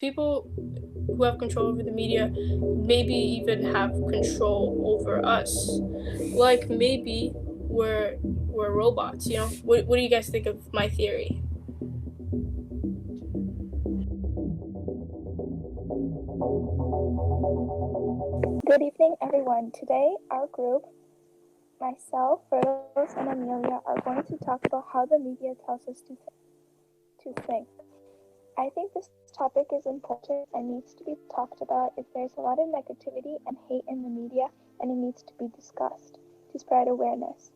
people who have control over the media maybe even have control over us. Like maybe we're robots, you know? What do you guys think of my theory? Good evening, everyone. Today, our group, myself, Rose, and Amelia, are going to talk about how the media tells us to think. I think this topic is important and needs to be talked about if there's a lot of negativity and hate in the media, and it needs to be discussed to spread awareness.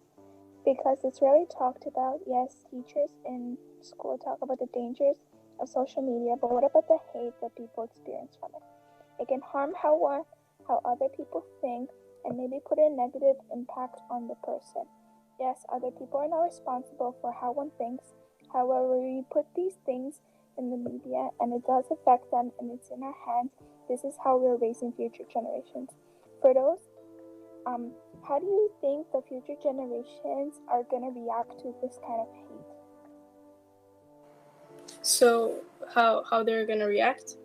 Because it's rarely talked about. Yes, teachers in school talk about the dangers of social media, but what about the hate that people experience from it? It can harm how other people think and maybe put a negative impact on the person. Yes, other people are not responsible for how one thinks. However, we put these things in the media and it does affect them and it's in our hands. This is how we're raising future generations. For those, how do you think the future generations are going to react to this kind of hate? So how they're gonna react?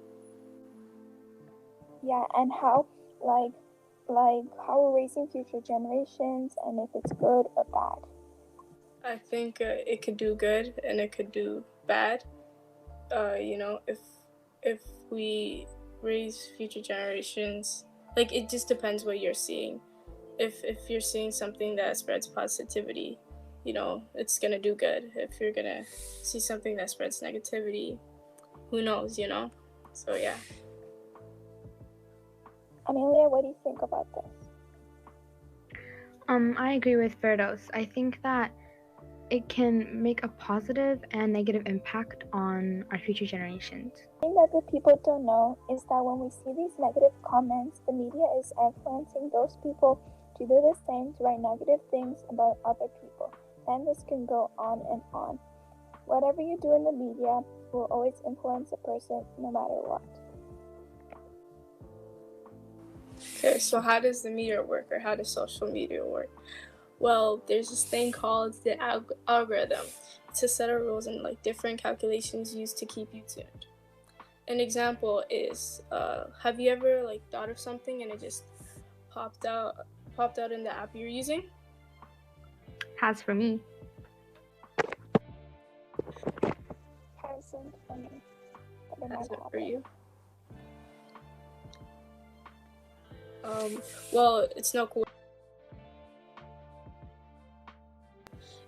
Yeah, and how how we're raising future generations and if it's good or bad. I think it could do good and it could do bad. If we raise future generations, like it just depends what you're seeing. If you're seeing something that spreads positivity, it's gonna do good. If you're gonna see something that spreads negativity, who knows, So yeah. Amelia, what do you think about this? I agree with Ferdos. I think that it can make a positive and negative impact on our future generations. The thing that the people don't know is that when we see these negative comments, the media is influencing those people to do the same, to write negative things about other people. And this can go on and on. Whatever you do in the media will always influence a person no matter what. Okay, so how does the media work, or how does social media work? Well, there's this thing called the algorithm. It's a set of rules and different calculations used to keep you tuned. An example is, have you ever thought of something and it just popped out in the app you're using? Has for me. Hasn't for me. Hasn't for you? Well, it's no cool.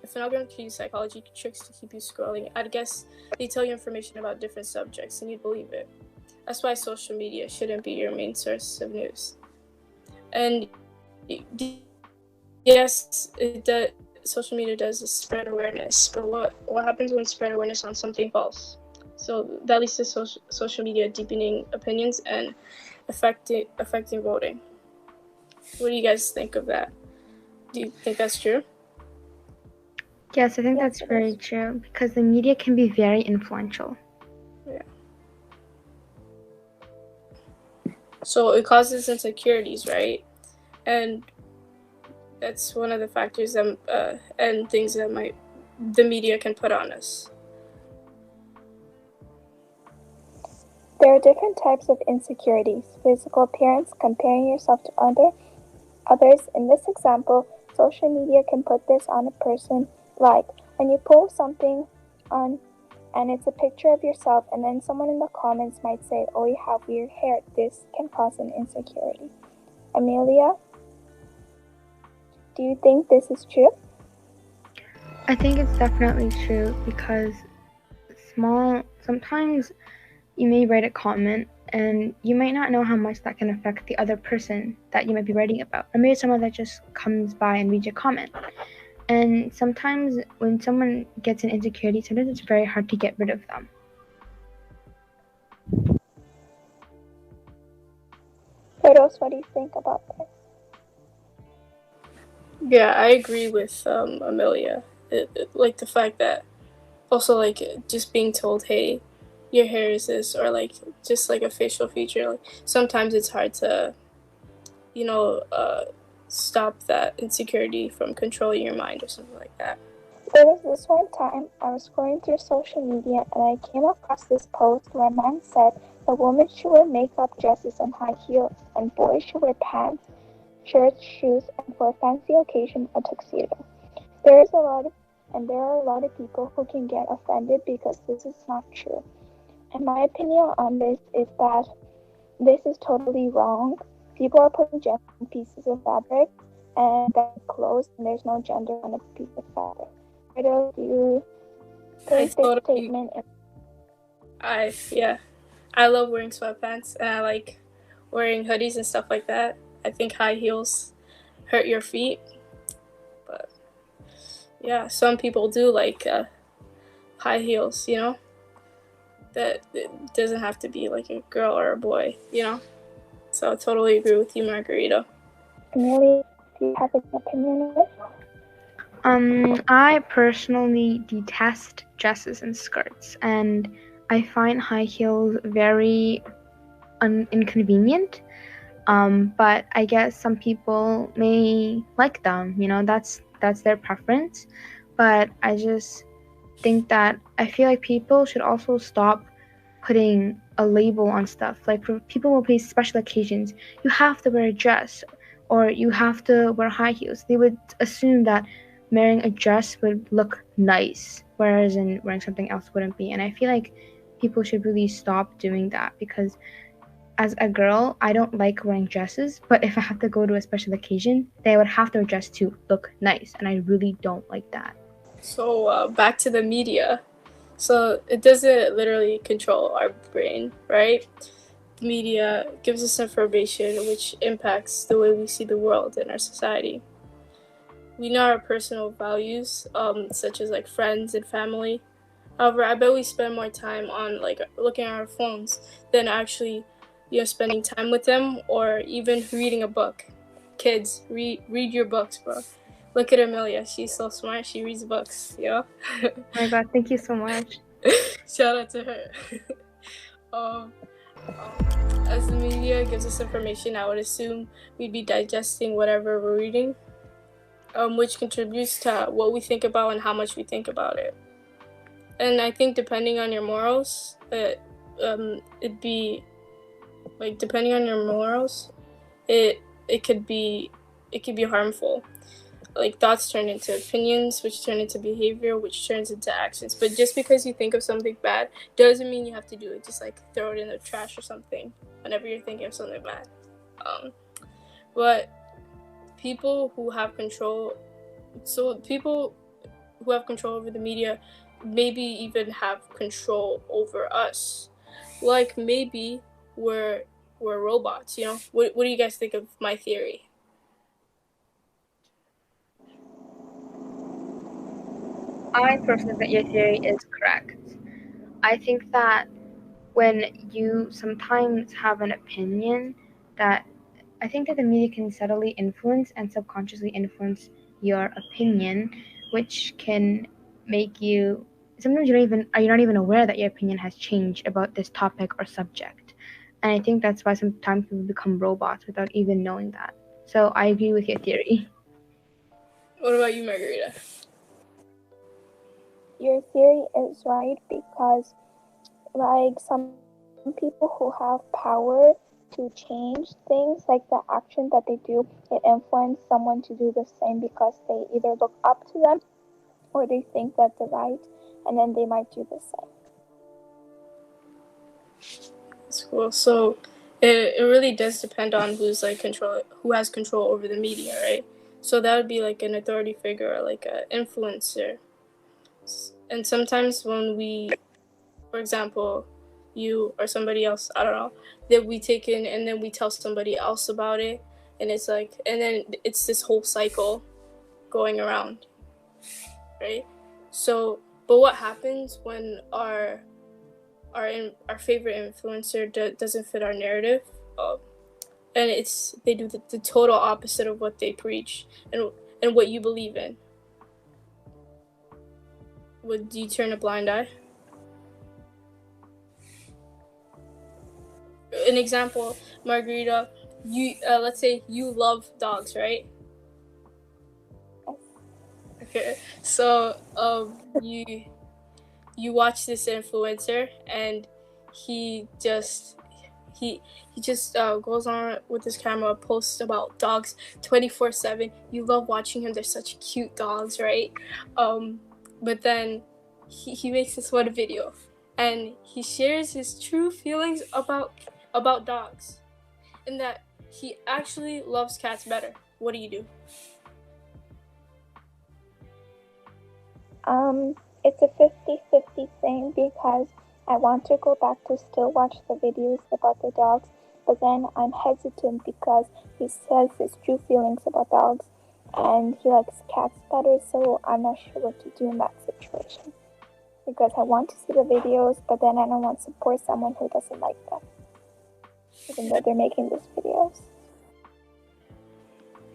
If an algorithm can use psychology tricks to keep you scrolling, I'd guess they tell you information about different subjects and you'd believe it. That's why social media shouldn't be your main source of news. And yes, social media does spread awareness, but what happens when spread awareness on something false? So that leads to social media deepening opinions and affecting voting. What do you guys think of that? Do you think that's true? Yes, I think that's very true because the media can be very influential. Yeah. So it causes insecurities, right? And that's one of the factors and things that the media can put on us. There are different types of insecurities. Physical appearance, comparing yourself to others. In this example, social media can put this on a person, like when you post something on and it's a picture of yourself and then someone in the comments might say, oh, you have weird hair. This can cause an insecurity. Amelia, do you think this is true? I think it's definitely true because sometimes you may write a comment and you might not know how much that can affect the other person that you might be writing about. Or maybe someone that just comes by and reads your comment. And sometimes when someone gets an insecurity, sometimes it's very hard to get rid of them. Ferdos, what do you think about this? Yeah, I agree with Amelia. Like the fact that also just being told, hey, your hair is this, or just a facial feature. Sometimes it's hard to, stop that insecurity from controlling your mind or something like that. There was this one time I was scrolling through social media and I came across this post where a man said a woman should wear makeup, dresses, and high heels, and boys should wear pants, shirts, shoes, and for a fancy occasion, a tuxedo. There are a lot of people who can get offended because this is not true. And my opinion on this is that this is totally wrong. People are putting gender on pieces of fabric, and that's clothes, and there's no gender on a piece of fabric. Riddle, do you take this statement? I love wearing sweatpants, and I like wearing hoodies and stuff like that. I think high heels hurt your feet, but yeah, some people do like high heels, you know? That it doesn't have to be like a girl or a boy, you know? So I totally agree with you, Margarita. Amelia, do you have an opinion on this? I personally detest dresses and skirts, and I find high heels very inconvenient. But I guess some people may like them, you know, that's their preference. But I just think that I feel like people should also stop putting a label on stuff. Like for people who play special occasions, you have to wear a dress or you have to wear high heels. They would assume that wearing a dress would look nice, whereas in wearing something else wouldn't be. And I feel like people should really stop doing that, because as a girl, I don't like wearing dresses, but if I have to go to a special occasion, then I would have to dress to look nice, and I really don't like that. So back to the media. So it doesn't literally control our brain, right? The media gives us information which impacts the way we see the world and our society. We know our personal values, such as like friends and family. However, I bet we spend more time on like looking at our phones than actually, spending time with them or even reading a book. Kids, read your books, bro. Look at Amelia. She's so smart. She reads books, Oh my god, thank you so much. Shout out to her. As the media gives us information, I would assume we'd be digesting whatever we're reading, which contributes to what we think about and how much we think about it. And I think depending on your morals, it'd be like depending on your morals, it could be harmful. Like thoughts turn into opinions, which turn into behavior, which turns into actions. But just because you think of something bad doesn't mean you have to do it. Just like throw it in the trash or something whenever you're thinking of something bad. But people who have control over the media maybe even have control over us. Like maybe we're robots, you know? What do you guys think of my theory? I personally think your theory is correct. I think that when you sometimes have an opinion, that I think that the media can subtly influence and subconsciously influence your opinion, which can make you sometimes you're not even aware that your opinion has changed about this topic or subject. And I think that's why sometimes people become robots without even knowing that. So I agree with your theory. What about you, Margarita? Your theory is right because, like, some people who have power to change things, like the action that they do, it influences someone to do the same because they either look up to them or they think that they're right, and then they might do the same. That's cool. So it really does depend on who has control over the media, right? So that would be like an authority figure or like an influencer. And sometimes when we, for example, you or somebody else, I don't know, that we take in and then we tell somebody else about it, and it's like, and then it's this whole cycle going around, right? So, but what happens when our favorite influencer doesn't fit our narrative, and they do the total opposite of what they preach and what you believe in? Would you turn a blind eye? An example, Margarita, you let's say you love dogs, right? Okay, so you watch this influencer and he he just goes on with his camera, posts about dogs 24/7. You love watching him. They're such cute dogs, right? But then he makes this one video, and he shares his true feelings about dogs, and that he actually loves cats better. What do you do? It's a 50-50 thing because I want to go back to still watch the videos about the dogs, but then I'm hesitant because he says his true feelings about dogs and he likes cats better, so I'm not sure what to do in that situation. Because I want to see the videos, but then I don't want to support someone who doesn't like them, even though they're making these videos.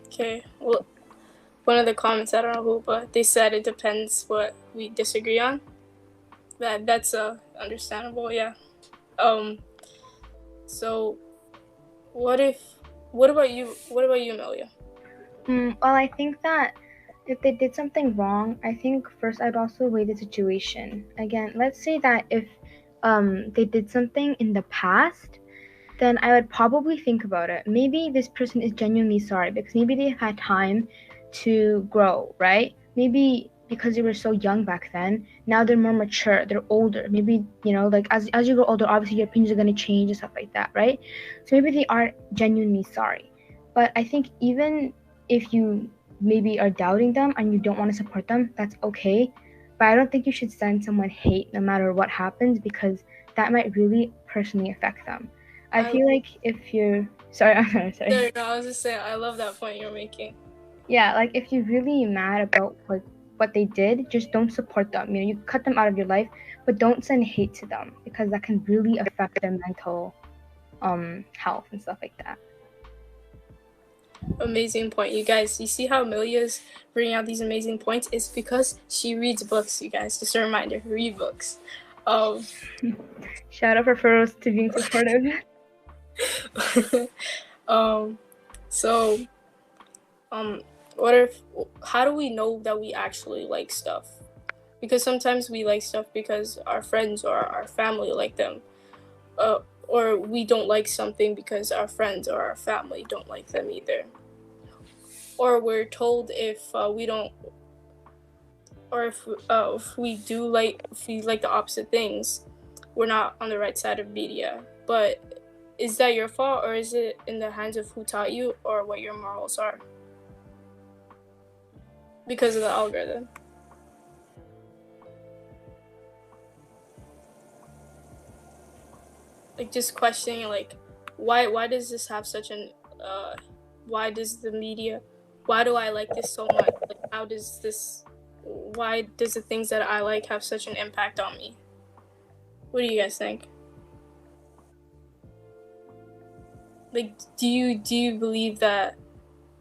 Okay, well, one of the comments, I don't know who, but they said it depends what we disagree on. That's understandable, yeah. So what about you, Amelia? Well, I think that if they did something wrong, I think first I'd also weigh the situation. Again, let's say that if they did something in the past, then I would probably think about it. Maybe this person is genuinely sorry because maybe they've had time to grow, right? Maybe because they were so young back then, now they're more mature, they're older. Maybe, like as you grow older, obviously your opinions are going to change and stuff like that, right? So maybe they are genuinely sorry. But I think even if you maybe are doubting them and you don't want to support them, that's okay. But I don't think you should send someone hate no matter what happens, because that might really personally affect them. I feel like if you're sorry. No, I was just saying, I love that point you're making. Yeah, like if you're really mad about like what they did, just don't support them. You cut them out of your life, but don't send hate to them, because that can really affect their mental health and stuff like that. Amazing point, you guys. You see how Amelia's bringing out these amazing points? It's because she reads books, you guys. Just a reminder, read books. Shout out for Furrows to being supportive. How do we know that we actually like stuff? Because sometimes we like stuff because our friends or our family like them, or we don't like something because our friends or our family don't like them either, or we're told if we don't, or if we like the opposite things, we're not on the right side of media. But is that your fault, or is it in the hands of who taught you or what your morals are? Because of the algorithm. Like, just questioning, like, why does this have such an why does I like this so much? Like, why does the things that I like have such an impact on me? What do you guys think? Like, do you believe that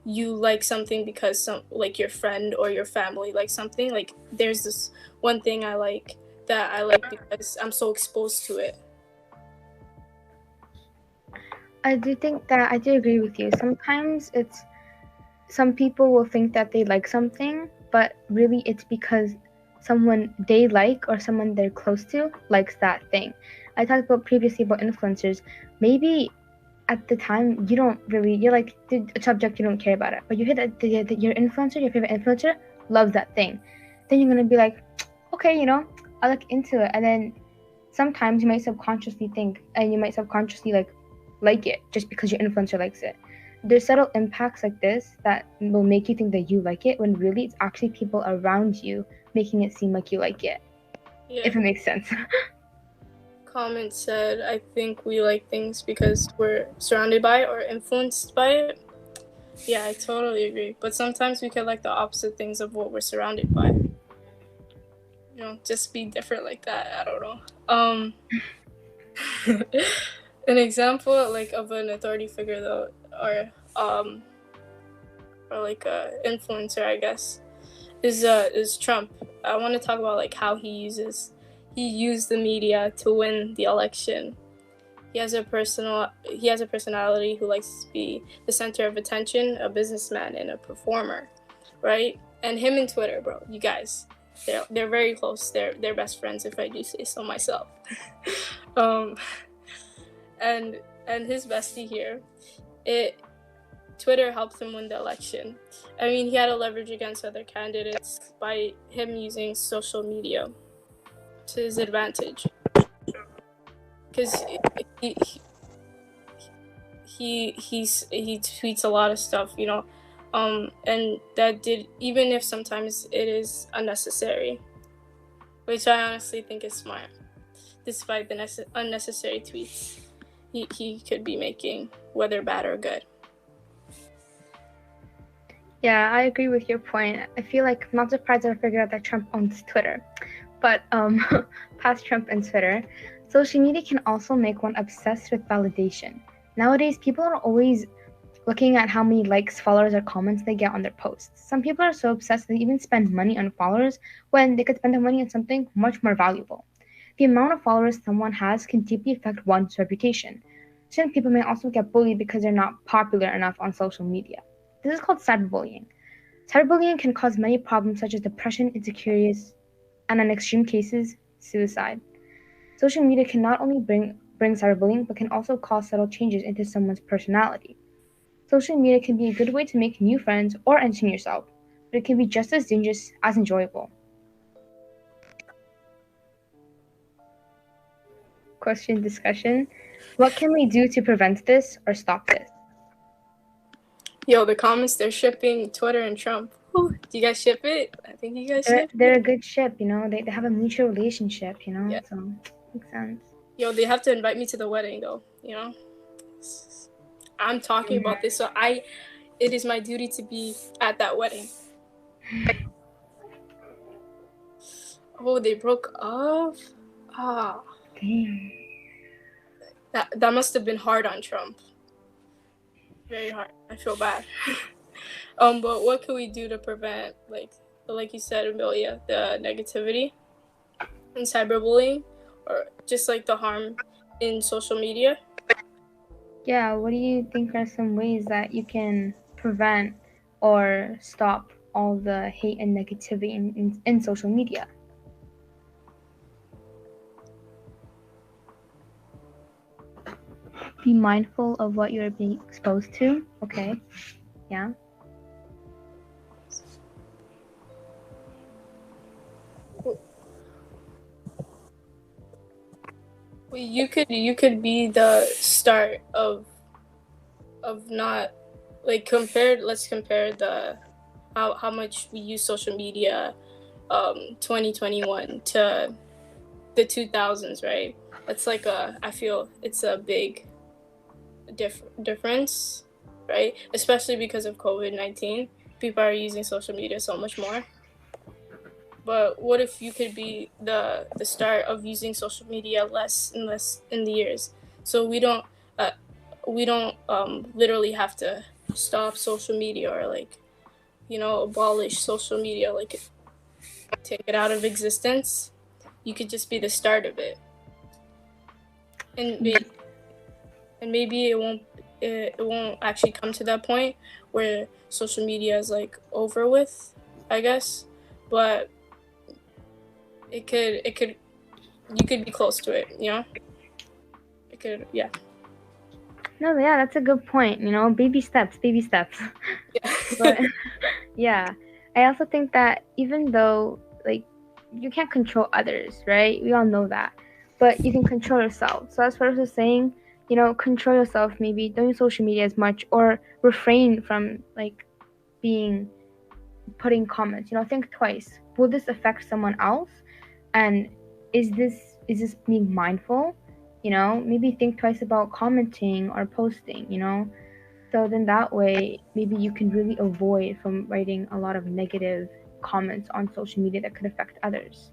you like something because your friend or your family likes something? Like, there's this one thing I like because I'm so exposed to it. I do agree with you. Sometimes some people will think that they like something, but really it's because someone they like or someone they're close to likes that thing. I talked about previously about influencers. Maybe at the time you're like a subject, you don't care about it, but you hear that your favorite influencer loves that thing, then you're gonna be like, okay, I look into it. And then sometimes you might subconsciously think, and you might subconsciously like it just because your influencer likes it. There's subtle impacts like this that will make you think that you like it, when really it's actually people around you making it seem like you like it. Yeah. If it makes sense. Comment said, I think we like things because we're surrounded by it or influenced by it. Yeah, I totally agree. But sometimes we could like the opposite things of what we're surrounded by. Just be different like that. I don't know. An example like of an authority figure though, or like a influencer, I guess, is Trump. I want to talk about like how he used the media to win the election. He has a personality who likes to be the center of attention, a businessman and a performer, right? And him and Twitter, bro, you guys, they're very close. They're best friends, if I do say so myself. And and his bestie here, Twitter helped him win the election. I mean, he had to leverage against other candidates by him using social media to his advantage. Because he tweets a lot of stuff, you know, and that did, even if sometimes it is unnecessary, which I honestly think is smart, despite the unnecessary tweets he could be making, whether bad or good. Yeah, I agree with your point. I feel like I'm not surprised I figured out that Trump owns Twitter. But past Trump and Twitter, social media can also make one obsessed with validation. Nowadays, people are always looking at how many likes, followers, or comments they get on their posts. Some people are so obsessed they even spend money on followers when they could spend their money on something much more valuable. The amount of followers someone has can deeply affect one's reputation. Certain people may also get bullied because they're not popular enough on social media. This is called cyberbullying. Cyberbullying can cause many problems such as depression, insecurities, and in extreme cases, suicide. Social media can not only bring cyberbullying, but can also cause subtle changes into someone's personality. Social media can be a good way to make new friends or entertain yourself, but it can be just as dangerous as enjoyable. Question discussion. What can we do to prevent this or stop this? Yo, the comments, they're shipping Twitter and Trump. Whew, do you guys ship it? I think you guys ship They're it. a good ship, you know. They have a mutual relationship, you know. Yeah. So makes sense. Yo, they have to invite me to the wedding though, you know. I'm talking about this, so it is my duty to be at that wedding. Oh, they broke up? Ah. Damn. That must have been hard on Trump. Very hard. I feel bad. But what can we do to prevent, like you said, Amelia, the negativity and cyberbullying, or just like the harm in social media? Yeah, what do you think are some ways that you can prevent or stop all the hate and negativity in social media? Be mindful of what you're being exposed to. Okay. Yeah. Well, you could be the start of not, like, let's compare the how much we use social media 2021 to the 2000s, right? It's like I feel it's a big difference, right? Especially because of COVID-19, people are using social media so much more. But what if you could be the start of using social media less and less in the years, so we don't literally have to stop social media, or, like, you know, abolish social media, like take it out of existence. You could just be the start of it, and maybe it won't actually come to that point where social media is like over with, I guess, but it could you could be close to it, you know. It could, yeah. No, yeah, that's a good point. You know, baby steps. Yeah. But yeah, I also think that even though, like, you can't control others, right? We all know that, but you can control yourself. So as far as saying, you know, control yourself. Maybe don't use social media as much, or refrain from like putting comments. You know, think twice. Will this affect someone else? And is this being mindful? You know, maybe think twice about commenting or posting. You know, so then that way maybe you can really avoid from writing a lot of negative comments on social media that could affect others.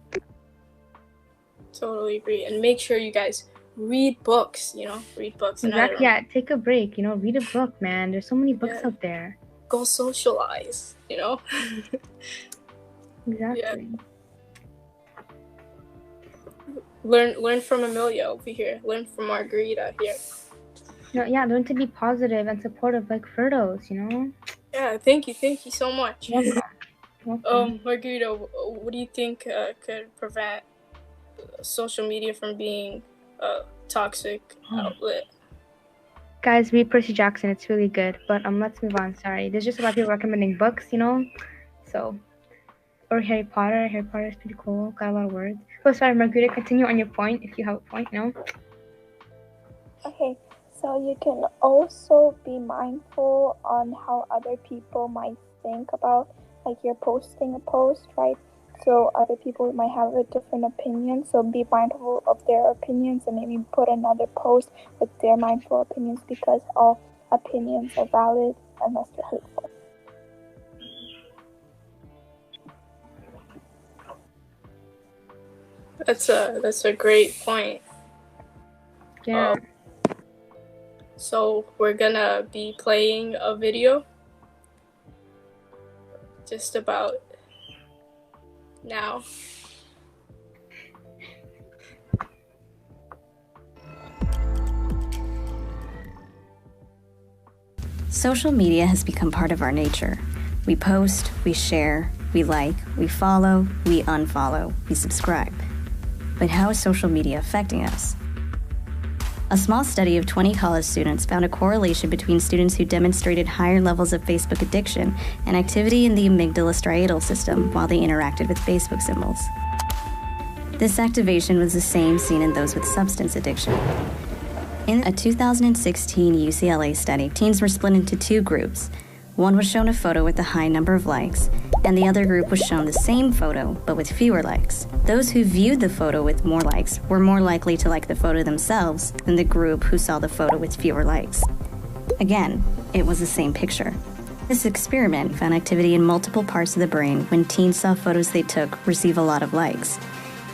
Totally agree. And make sure you guys read books, you know, read books. Exactly. Yeah, take a break, you know, read a book, man. There's so many books out there. Go socialize, you know. Exactly. Yeah. Learn from Amelia over here. Learn from Margarita here. No, yeah, learn to be positive and supportive like Ferdos, you know? Yeah, thank you so much. Welcome. Margarita, what do you think could prevent social media from being a toxic outlet? Guys, read Percy Jackson. It's really good. But let's move on. Sorry. There's just a lot of people recommending books, So, or Harry Potter. Harry Potter is pretty cool. Got a lot of words. Oh, sorry, Margarita. Continue on your point if you have a point. Okay, so you can also be mindful on how other people might think about, like, you're posting a post, right? So other people might have a different opinion, so be mindful of their opinions and maybe put another post with their mindful opinions, because all opinions are valid unless they're hateful. That's a great point. Yeah. So we're gonna be playing a video just about now. Social media has become part of our nature. We post, we share, we like, we follow, we unfollow, we subscribe. But how is social media affecting us? A small study of 20 college students found a correlation between students who demonstrated higher levels of Facebook addiction and activity in the amygdala striatal system while they interacted with Facebook symbols. This activation was the same seen in those with substance addiction. In a 2016 UCLA study, teens were split into two groups. One was shown a photo with a high number of likes, and the other group was shown the same photo, but with fewer likes. Those who viewed the photo with more likes were more likely to like the photo themselves than the group who saw the photo with fewer likes. Again, it was the same picture. This experiment found activity in multiple parts of the brain when teens saw photos they took receive a lot of likes.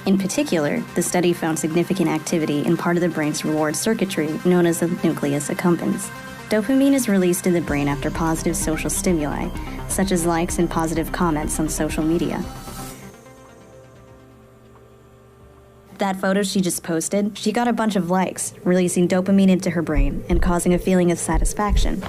In particular, the study found significant activity in part of the brain's reward circuitry known as the nucleus accumbens. Dopamine is released in the brain after positive social stimuli, such as likes and positive comments on social media. That photo she just posted, she got a bunch of likes, releasing dopamine into her brain and causing a feeling of satisfaction.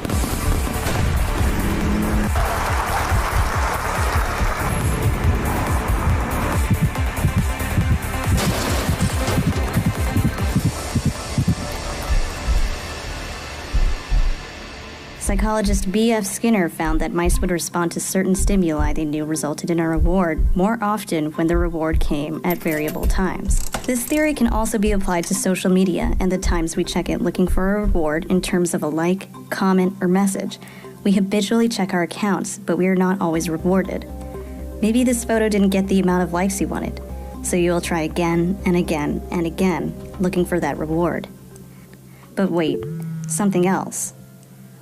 Psychologist B.F. Skinner found that mice would respond to certain stimuli they knew resulted in a reward more often when the reward came at variable times. This theory can also be applied to social media and the times we check it looking for a reward in terms of a like, comment, or message. We habitually check our accounts, but we are not always rewarded. Maybe this photo didn't get the amount of likes you wanted, so you will try again and again and again, looking for that reward. But wait, something else.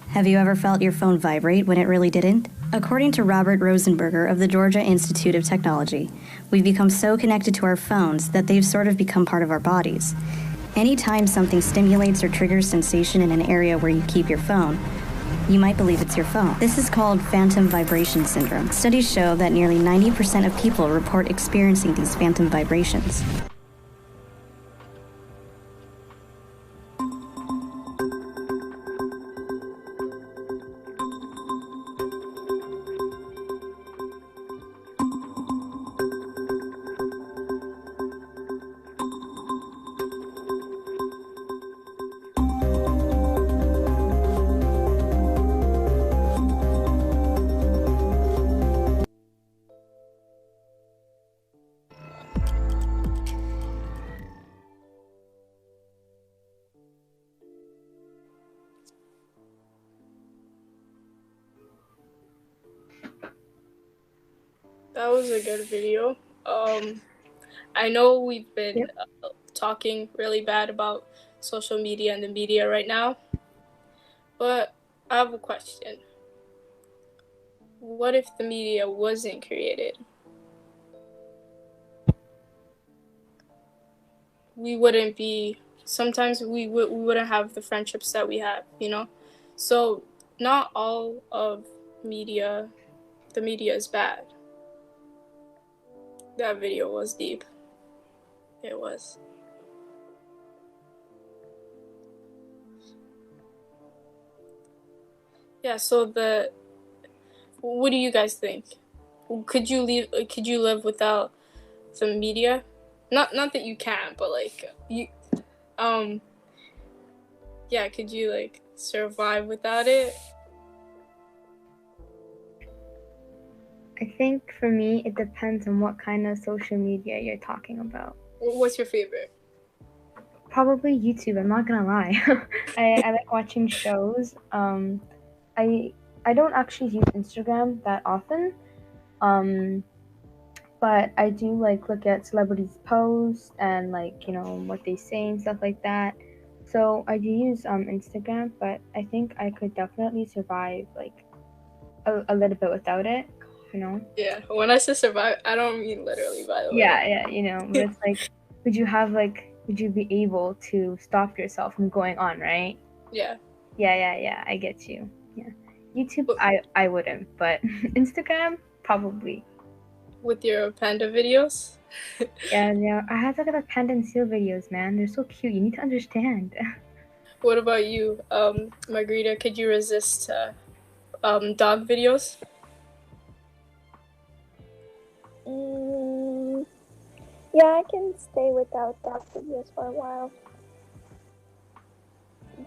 Have you ever felt your phone vibrate when it really didn't? According to Robert Rosenberger of the Georgia Institute of Technology, we've become so connected to our phones that they've sort of become part of our bodies. Anytime something stimulates or triggers sensation in an area where you keep your phone, you might believe it's your phone. This is called phantom vibration syndrome. Studies show that nearly 90% of people report experiencing these phantom vibrations. That was a good video. I know we've been talking really bad about social media and the media right now, but I have a question. What if the media wasn't created? We wouldn't be, sometimes we wouldn't have the friendships that we have, So not all of the media is bad. That video was deep. It was. Yeah, so what do you guys think? Could you live without the media? Not that you can't, but like you yeah, could you survive without it? I think for me, it depends on what kind of social media you're talking about. What's your favorite? Probably YouTube. I'm not gonna lie. I like watching shows. I don't actually use Instagram that often. But I do like look at celebrities' posts and like what they say and stuff like that. So I do use Instagram, but I think I could definitely survive like a little bit without it. Yeah, when I say survive, I don't mean literally, by the way. Yeah. But it's like, would you be able to stop yourself from going on, right? Yeah. Yeah. I get you. Yeah. YouTube, I wouldn't, but Instagram, probably. With your panda videos? Yeah. I have to look at the panda and seal videos, man. They're so cute. You need to understand. What about you, Margarita? Could you resist dog videos? Yeah, I can stay without dog videos for a while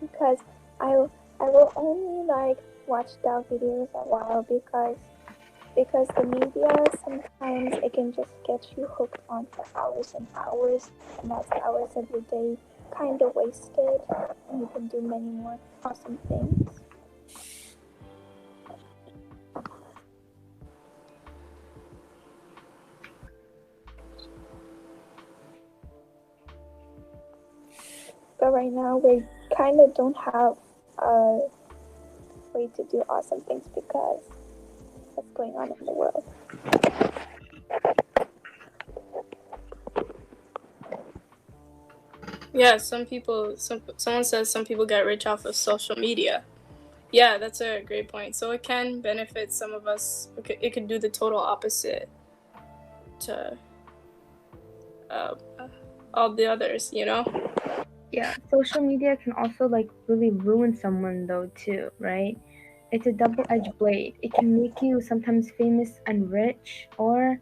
because I will only like watch dog videos a while because the media sometimes it can just get you hooked on for hours and hours, and that's hours of your day kind of wasted, and you can do many more awesome things. But right now we kind of don't have a way to do awesome things because what's going on in the world. Yeah, someone says some people get rich off of social media. Yeah, that's a great point. So it can benefit some of us. It could do the total opposite to all the others, Yeah, social media can also like really ruin someone though too, right? It's a double-edged blade. It can make you sometimes famous and rich, or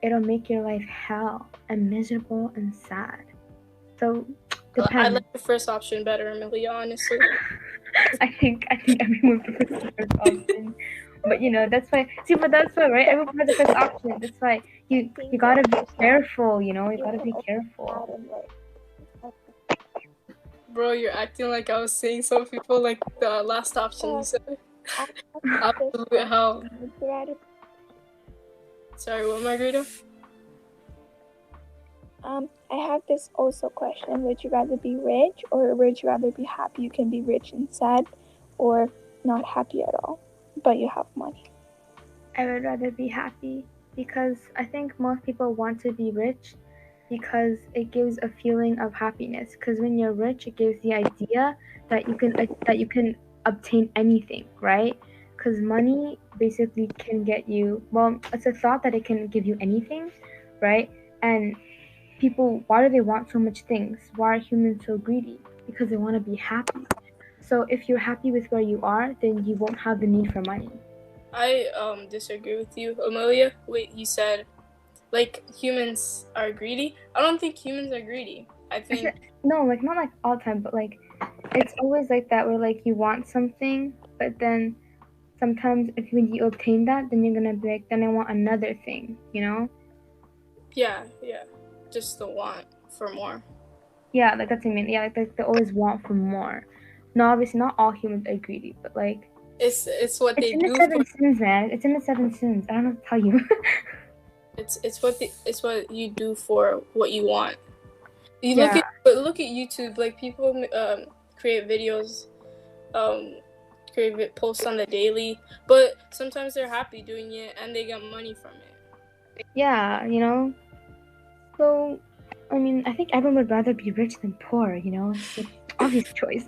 it'll make your life hell and miserable and sad. So depends. I like the first option better, Amelia, honestly. I think everyone prefers the first option. But that's why. See, but that's why, right? Everyone prefers the first option. That's why you gotta be careful. You gotta be careful. Bro, you're acting like I was saying some people like the last option you said. Absolute hell. Sorry, what, Margarita? I have this also question. Would you rather be rich or would you rather be happy? You can be rich and sad or not happy at all, but you have money. I would rather be happy because I think most people want to be rich because it gives a feeling of happiness. Because when you're rich, it gives the idea that you can obtain anything, right? Because money basically can get you. Well, it's a thought that it can give you anything, right? And people, why do they want so much things? Why are humans so greedy? Because they want to be happy. So if you're happy with where you are, then you won't have the need for money. I disagree with you, Amelia. Wait, you said like humans are greedy? I don't think humans are greedy. I think no, like not like all the time, but like it's always like that where like you want something, but then sometimes when you obtain that, then you're gonna be like, then I want another thing, Yeah. Just the want for more. Yeah, like that's what I mean. Yeah, like they always want for more. No, obviously not all humans are greedy, but like it's what they do. It's in the 7 sins, man. It's in the 7 sins. I don't know what to tell you. It's what you do for what you want. Look at YouTube. Like people create videos, create posts on the daily, but sometimes they're happy doing it and they get money from it. Yeah, So, I mean, I think everyone would rather be rich than poor. It's an obvious choice.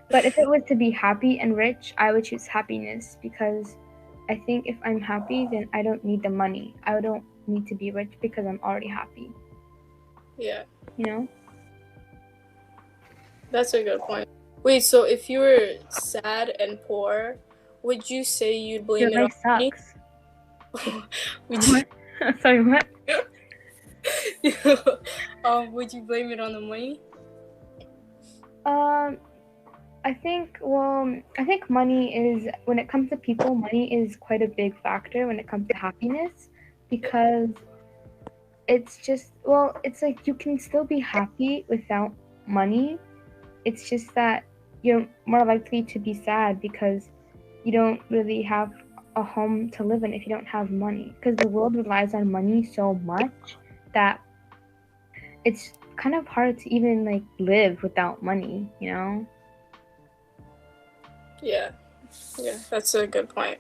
But if it was to be happy and rich, I would choose happiness because I think if I'm happy, then I don't need the money. I don't need to be rich because I'm already happy. Yeah. That's a good point. Wait, so if you were sad and poor, would you say you'd blame Your it on life sucks. Sorry, what? Would you blame it on the money? I think money is, when it comes to people, money is quite a big factor when it comes to happiness, because it's just, well, it's like you can still be happy without money. It's just that you're more likely to be sad because you don't really have a home to live in if you don't have money, because the world relies on money so much that it's kind of hard to even like live without money, you know? Yeah, that's a good point.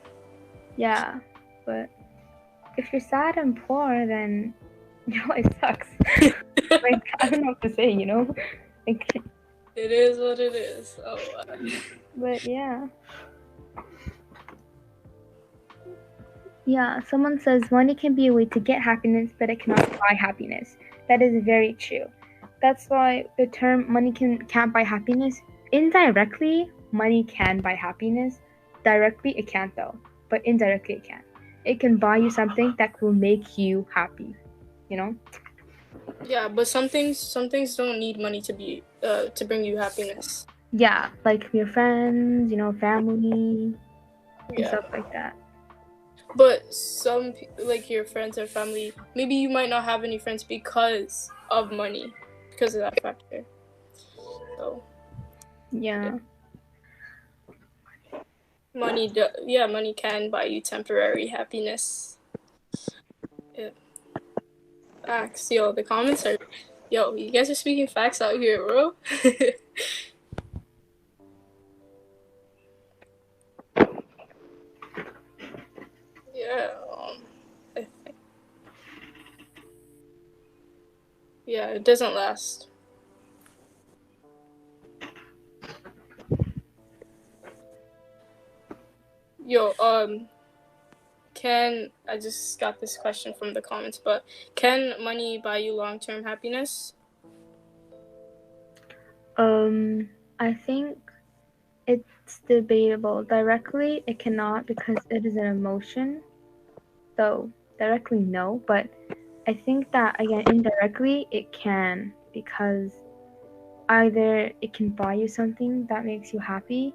Yeah, but if you're sad and poor, then your life sucks. Like, I don't know what to say, you know? Like, It is what it is. Oh, but yeah. Yeah, someone says money can be a way to get happiness, but it cannot buy happiness. That is very true. That's why the term money can't buy happiness, indirectly, money can buy happiness. Directly, it can't though. But indirectly, it can. It can buy you something that will make you happy, you know? yeah, but some things don't need money to bring you happiness. Yeah, like your friends, you know, family, and Yeah. stuff like that. But some, like your friends or family, maybe you might not have any friends because of money, because of that factor. So Yeah. money can buy you temporary happiness. Yeah. Facts. Yo, the comments are, yo, you guys are speaking facts out here, bro. Yeah. Yeah, it doesn't last. Yo, I just got this question from the comments, but can money buy you long-term happiness? I think it's debatable. Directly, it cannot because it is an emotion. So, directly, no. But I think that, again, indirectly, it can, because either it can buy you something that makes you happy,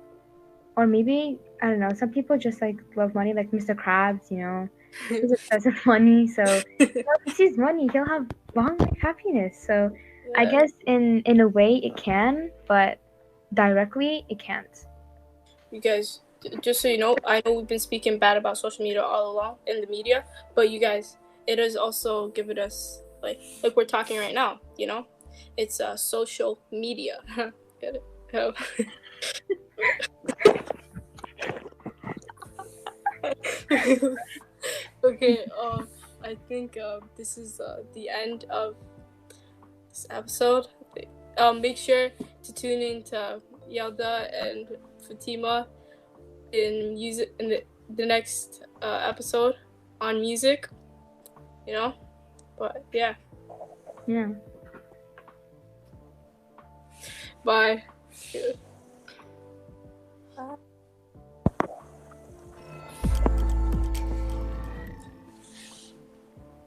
or maybe, I don't know, some people just like love money, like Mr. Krabs, you know, he's obsessed with money. So, if he sees money, he'll have long life happiness. So, I Yeah. guess in a way it can, but directly it can't. You guys, just so you know, I know we've been speaking bad about social media all along in the media, but you guys, it has also given us like we're talking right now. You know, it's social media. Get it? Oh. Okay. I think this is the end of this episode. Make sure to tune in to Yelda and Fatima in the next episode on music, you know. But yeah, bye. Bye.